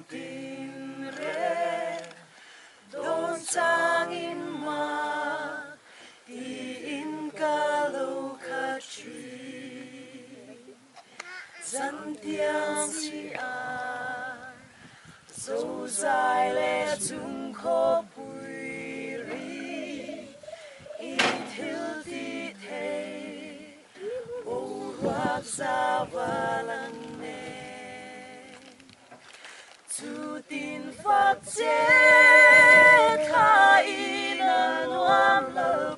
tin re don sang in ma ti in ka lo kha chi zan tiang si a so zai le chung kho pui ri i thil ti the o ruak sa valang Chu tin phát chế tha in nuam lơ